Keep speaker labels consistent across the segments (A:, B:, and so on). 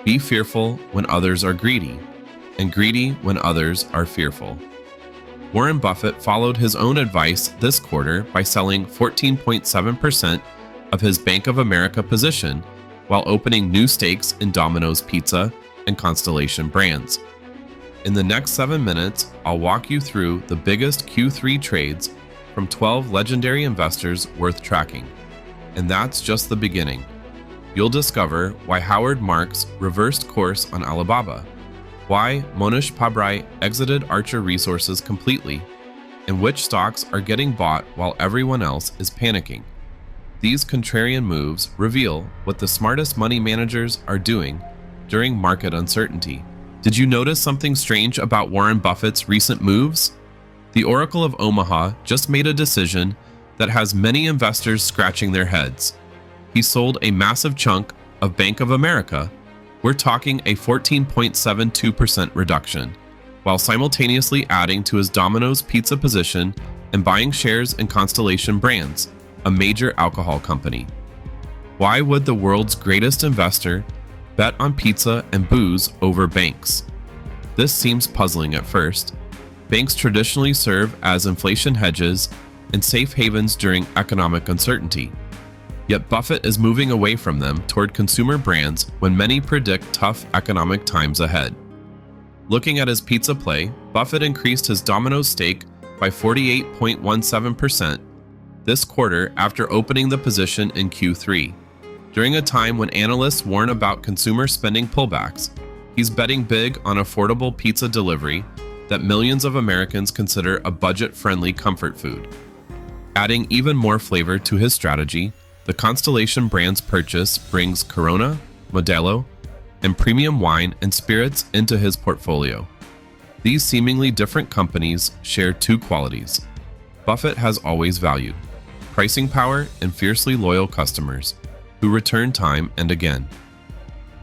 A: Be fearful when others are greedy, and greedy when others are fearful. Warren Buffett followed his own advice this quarter by selling 14.7% of his Bank of America position while opening new stakes in Domino's Pizza and Constellation Brands. In the next 7 minutes, I'll walk you through the biggest Q3 trades from 12 legendary investors worth tracking. And that's just the beginning. You'll discover why Howard Marks reversed course on Alibaba, why Monish Pabrai exited Archer Resources completely, and which stocks are getting bought while everyone else is panicking. These contrarian moves reveal what the smartest money managers are doing during market uncertainty. Did you notice something strange about Warren Buffett's recent moves? The Oracle of Omaha just made a decision that has many investors scratching their heads. He sold a massive chunk of Bank of America. We're talking a 14.72% reduction, while simultaneously adding to his Domino's Pizza position and buying shares in Constellation Brands, a major alcohol company. Why would the world's greatest investor bet on pizza and booze over banks? This seems puzzling at first. Banks traditionally serve as inflation hedges and safe havens during economic uncertainty. Yet Buffett is moving away from them toward consumer brands when many predict tough economic times ahead. Looking at his pizza play, Buffett increased his Domino's stake by 48.17% this quarter after opening the position in Q3. During a time when analysts warn about consumer spending pullbacks, he's betting big on affordable pizza delivery that millions of Americans consider a budget-friendly comfort food. Adding even more flavor to his strategy, the Constellation Brands purchase brings Corona, Modelo, and premium wine and spirits into his portfolio. These seemingly different companies share two qualities Buffett has always valued: pricing power and fiercely loyal customers who return time and again.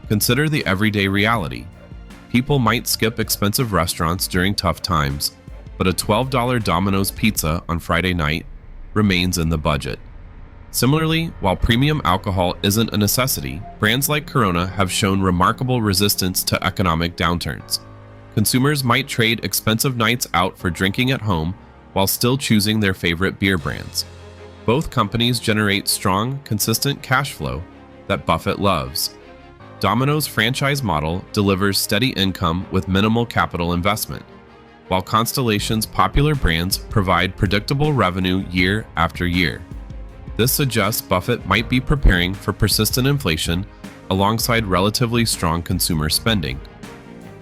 A: Consider the everyday reality. People might skip expensive restaurants during tough times, but a $12 Domino's pizza on Friday night remains in the budget. Similarly, while premium alcohol isn't a necessity, brands like Corona have shown remarkable resistance to economic downturns. Consumers might trade expensive nights out for drinking at home while still choosing their favorite beer brands. Both companies generate strong, consistent cash flow that Buffett loves. Domino's franchise model delivers steady income with minimal capital investment, while Constellation's popular brands provide predictable revenue year after year. This suggests Buffett might be preparing for persistent inflation alongside relatively strong consumer spending.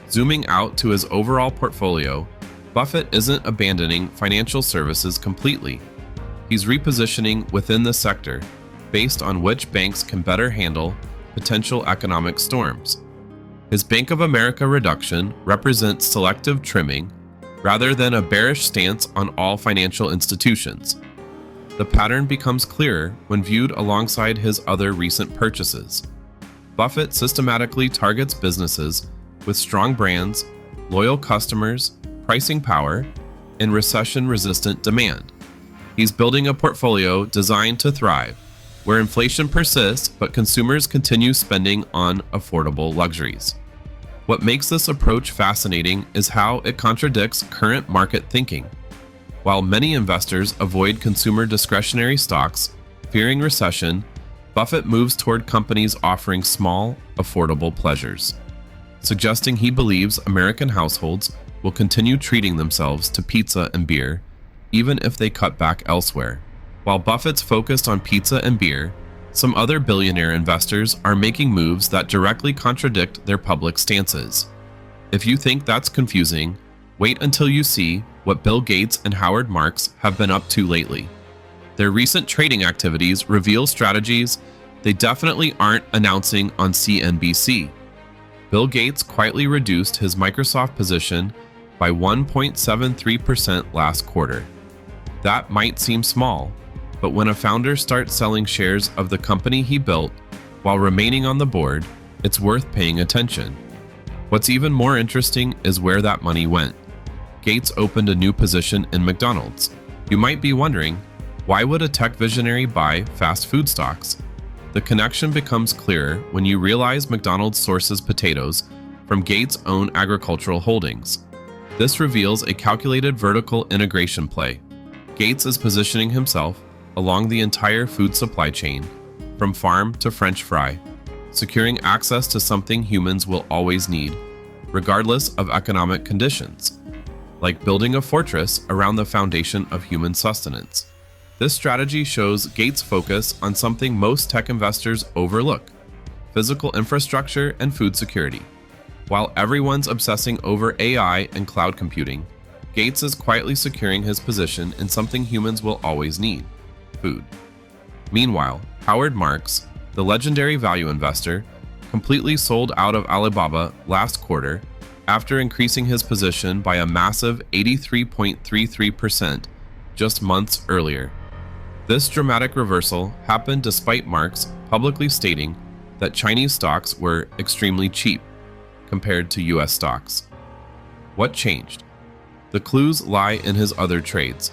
A: Zooming out to his overall portfolio, Buffett isn't abandoning financial services completely. He's repositioning within the sector based on which banks can better handle potential economic storms. His Bank of America reduction represents selective trimming rather than a bearish stance on all financial institutions. The pattern becomes clearer when viewed alongside his other recent purchases. Buffett systematically targets businesses with strong brands, loyal customers, pricing power, and recession-resistant demand. He's building a portfolio designed to thrive, where inflation persists but consumers continue spending on affordable luxuries. What makes this approach fascinating is how it contradicts current market thinking. While many investors avoid consumer discretionary stocks, fearing recession, Buffett moves toward companies offering small, affordable pleasures, suggesting he believes American households will continue treating themselves to pizza and beer, even if they cut back elsewhere. While Buffett's focused on pizza and beer, some other billionaire investors are making moves that directly contradict their public stances. If you think that's confusing, wait until you see what Bill Gates and Howard Marks have been up to lately. Their recent trading activities reveal strategies they definitely aren't announcing on CNBC. Bill Gates quietly reduced his Microsoft position by 1.73% last quarter. That might seem small, but when a founder starts selling shares of the company he built while remaining on the board, it's worth paying attention. What's even more interesting is where that money went. Gates opened a new position in McDonald's. You might be wondering, why would a tech visionary buy fast food stocks? The connection becomes clearer when you realize McDonald's sources potatoes from Gates' own agricultural holdings. This reveals a calculated vertical integration play. Gates is positioning himself along the entire food supply chain, from farm to French fry, securing access to something humans will always need, regardless of economic conditions, like building a fortress around the foundation of human sustenance. This strategy shows Gates' focus on something most tech investors overlook: physical infrastructure and food security. While everyone's obsessing over AI and cloud computing, Gates is quietly securing his position in something humans will always need: food. Meanwhile, Howard Marks, the legendary value investor, completely sold out of Alibaba last quarter after increasing his position by a massive 83.33% just months earlier. This dramatic reversal happened despite Marks publicly stating that Chinese stocks were extremely cheap compared to US stocks. What changed? The clues lie in his other trades.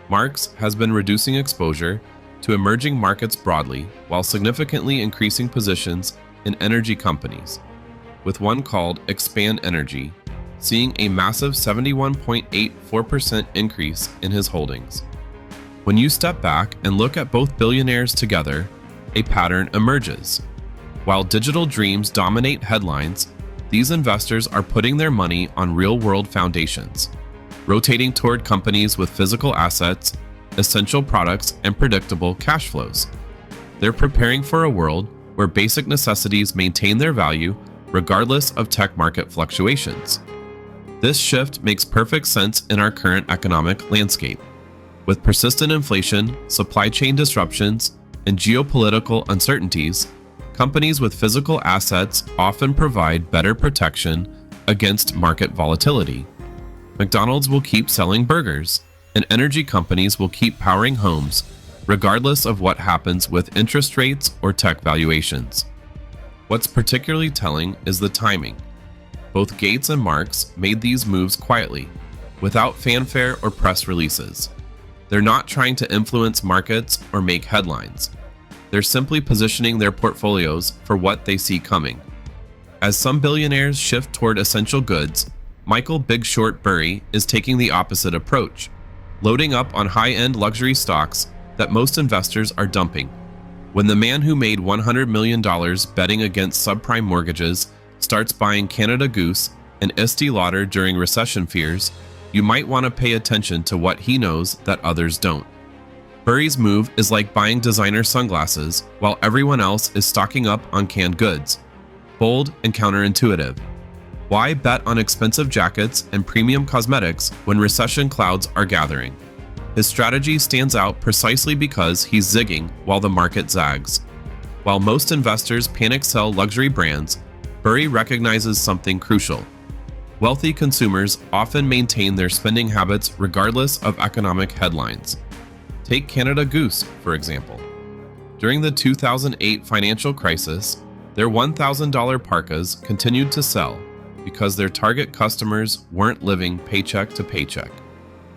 A: Marks has been reducing exposure to emerging markets broadly while significantly increasing positions in energy companies, with one called Expand Energy seeing a massive 71.84% increase in his holdings. When you step back and look at both billionaires together, a pattern emerges. While digital dreams dominate headlines, these investors are putting their money on real-world foundations, rotating toward companies with physical assets, essential products, and predictable cash flows. They're preparing for a world where basic necessities maintain their value regardless of tech market fluctuations. This shift makes perfect sense in our current economic landscape. With persistent inflation, supply chain disruptions, and geopolitical uncertainties, companies with physical assets often provide better protection against market volatility. McDonald's will keep selling burgers, and energy companies will keep powering homes, regardless of what happens with interest rates or tech valuations. What's particularly telling is the timing. Both Gates and Marks made these moves quietly, without fanfare or press releases. They're not trying to influence markets or make headlines. They're simply positioning their portfolios for what they see coming. As some billionaires shift toward essential goods, Michael Big Short Burry is taking the opposite approach, loading up on high-end luxury stocks that most investors are dumping. When the man who made $100 million betting against subprime mortgages starts buying Canada Goose and Estée Lauder during recession fears, you might want to pay attention to what he knows that others don't. Burry's move is like buying designer sunglasses while everyone else is stocking up on canned goods. Bold and counterintuitive. Why bet on expensive jackets and premium cosmetics when recession clouds are gathering? His strategy stands out precisely because he's zigging while the market zags. While most investors panic sell luxury brands, Burry recognizes something crucial. Wealthy consumers often maintain their spending habits regardless of economic headlines. Take Canada Goose, for example. During the 2008 financial crisis, their $1,000 parkas continued to sell because their target customers weren't living paycheck to paycheck.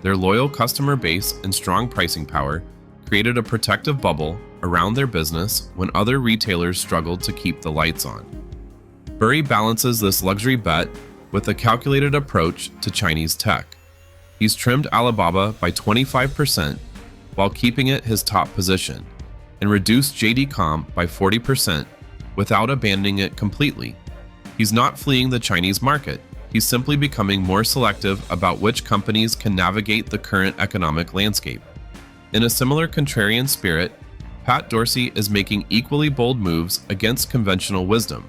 A: Their loyal customer base and strong pricing power created a protective bubble around their business when other retailers struggled to keep the lights on. Burry balances this luxury bet with a calculated approach to Chinese tech. He's trimmed Alibaba by 25% while keeping it his top position, and reduced JD.com by 40% without abandoning it completely. He's not fleeing the Chinese market. He's simply becoming more selective about which companies can navigate the current economic landscape. In a similar contrarian spirit, Pat Dorsey is making equally bold moves against conventional wisdom.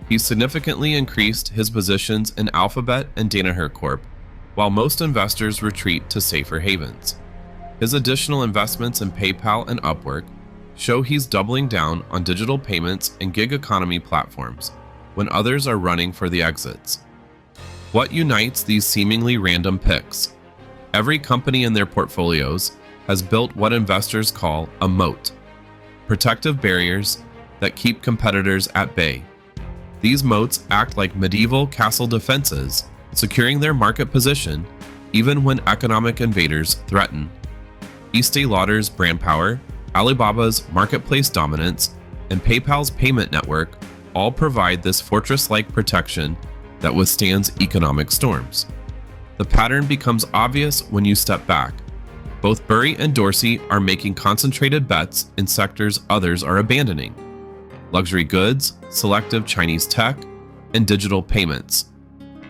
A: He's significantly increased his positions in Alphabet and Danaher Corp, while most investors retreat to safer havens. His additional investments in PayPal and Upwork show he's doubling down on digital payments and gig economy platforms, when others are running for the exits. What unites these seemingly random picks? Every company in their portfolios has built what investors call a moat, protective barriers that keep competitors at bay. These moats act like medieval castle defenses, securing their market position even when economic invaders threaten. Estée Lauder's brand power, Alibaba's marketplace dominance, and PayPal's payment network all provide this fortress-like protection that withstands economic storms. The pattern becomes obvious when you step back. Both Burry and Dorsey are making concentrated bets in sectors others are abandoning: luxury goods, selective Chinese tech, and digital payments.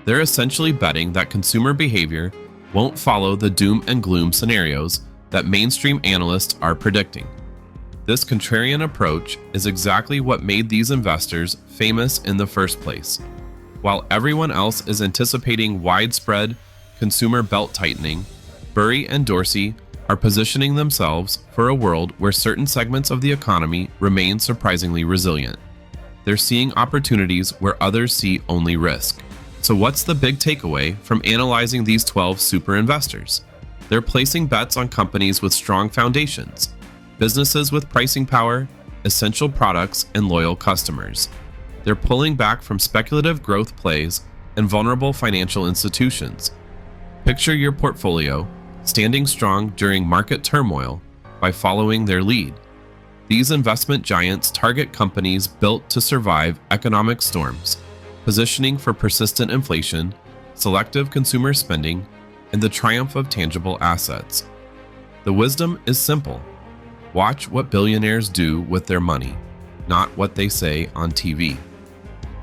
A: They're essentially betting that consumer behavior won't follow the doom and gloom scenarios that mainstream analysts are predicting. This contrarian approach is exactly what made these investors famous in the first place. While everyone else is anticipating widespread consumer belt-tightening, Burry and Dorsey are positioning themselves for a world where certain segments of the economy remain surprisingly resilient. They're seeing opportunities where others see only risk. So what's the big takeaway from analyzing these 12 super investors? They're placing bets on companies with strong foundations, businesses with pricing power, essential products, and loyal customers. They're pulling back from speculative growth plays and vulnerable financial institutions. Picture your portfolio standing strong during market turmoil by following their lead. These investment giants target companies built to survive economic storms, positioning for persistent inflation, selective consumer spending, and the triumph of tangible assets. The wisdom is simple. Watch what billionaires do with their money, not what they say on TV.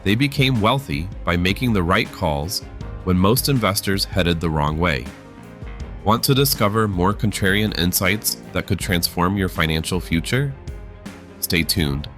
A: They became wealthy by making the right calls when most investors headed the wrong way. Want to discover more contrarian insights that could transform your financial future? Stay tuned.